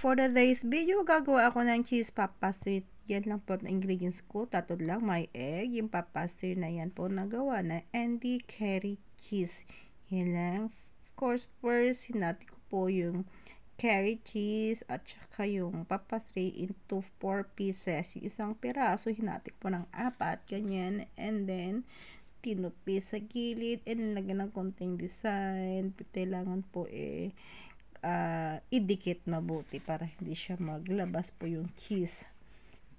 For today's video, gagawa ako ng cheese pop pastry. Yan lang po ang ingredients ko. Tatlo lang, may egg. Yung pop pastry na yan po nagawa na Andy Curry cheese. Yan lang. Of course, first, hinati ko po yung curry cheese at saka yung pop pastry into 4 pieces. Yung isang piraso, hinati ko po ng 4. Ganyan. And then, tinupi sa gilid and nilagyan ng konting design. Kailangan po idikit mabuti para hindi siya maglabas po yung cheese.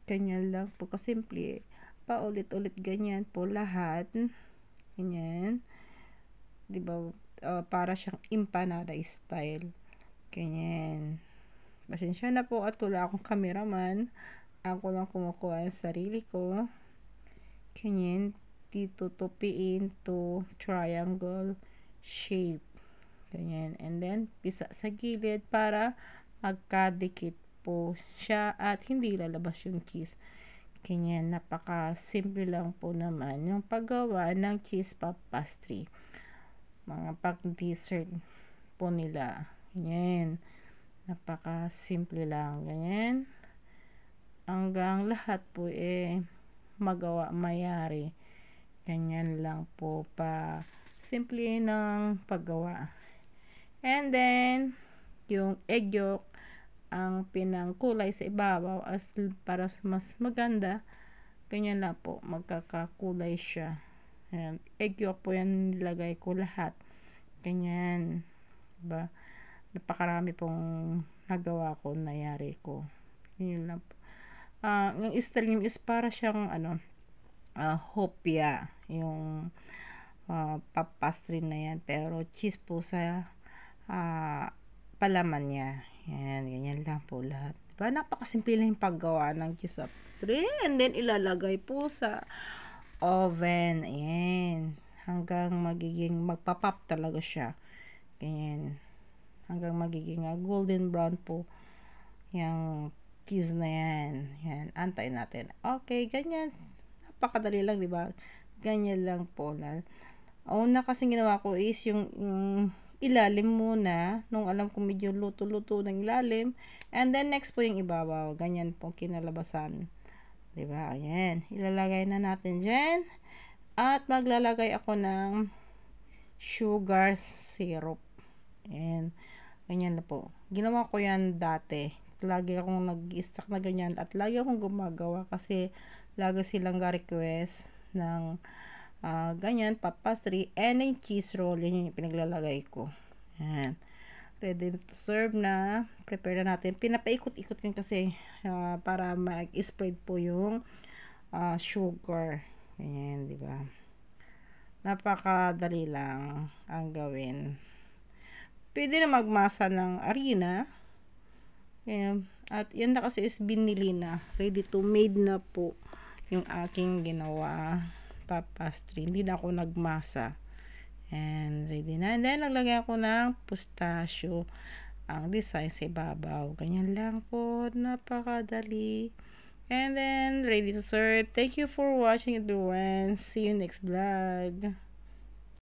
Ganyan lang po kasimple. Paulit-ulit ganyan po lahat. Ganyan. Diba? Para siyang empanada style. Ganyan. Pasensya na po at wala akong cameraman. Ako lang kumukuha ang sarili ko. Ganyan. Titutupiin to triangle shape. Ganyan. And then, pisa sa gilid para magkadikit po siya at hindi lalabas yung cheese. Ganyan. Napaka-simple lang po naman yung paggawa ng cheese pop pastry. Mga pang-dessert po nila. Ganyan. Napaka-simple lang. Ganyan. Hanggang lahat po magawa, mayari. Ganyan lang po pa simple ng paggawa. And then, yung egg yolk, ang pinangkulay sa ibabaw as para mas maganda. Ganyan lang po, magkakakulay siya. Ayan, egg yolk po yan nilagay ko lahat. Ganyan. Diba? Napakarami pong nagawa ko, nayari ko. Ganyan lang po. Yung style niya is para siyang hopia. Yung pop pastry na yan. Pero cheese po sa palaman niya. Yan, ganyan lang po lahat. Diba? Napakasimple lang yung paggawa ng cheese pop pastry. And then, ilalagay po sa oven. Ayan. Hanggang magpapop talaga siya. Ganyan. Hanggang magiging golden brown po yung cheese na yan. Yan. Antayin natin. Okay, ganyan. Napakadali lang, diba? Ganyan lang po. Una kasing ginawa ko is yung ilalim muna, nung alam ko medyo luto-luto ng ilalim, and then next po yung ibabaw. Ganyan po kinalabasan, diba? Ayan, ilalagay na natin dyan at maglalagay ako ng sugar syrup. Ayan, ganyan na po. Ginawa ko yan dati, lagi akong nag-stack na ganyan at lagi akong gumagawa kasi lagi silang request ng ganyan, pop pastry, and yung cheese roll, yun yung pinaglalagay ko. Ayan. Ready to serve na. Prepare na natin. Pinapaikot-ikot yun kasi para mag-spread po yung sugar. Ayan, di ba? Napakadali lang ang gawin. Pwede na magmasa ng harina. Ayan. At yan na kasi is binili na. Ready to made na po yung aking ginawa pop pastry. Hindi na ako nagmasa. And ready na. And then, naglagay ako ng pistachio. Ang design sa ibabaw. Ganyan lang po. Napakadali. And then, ready to serve. Thank you for watching everyone. See you next vlog.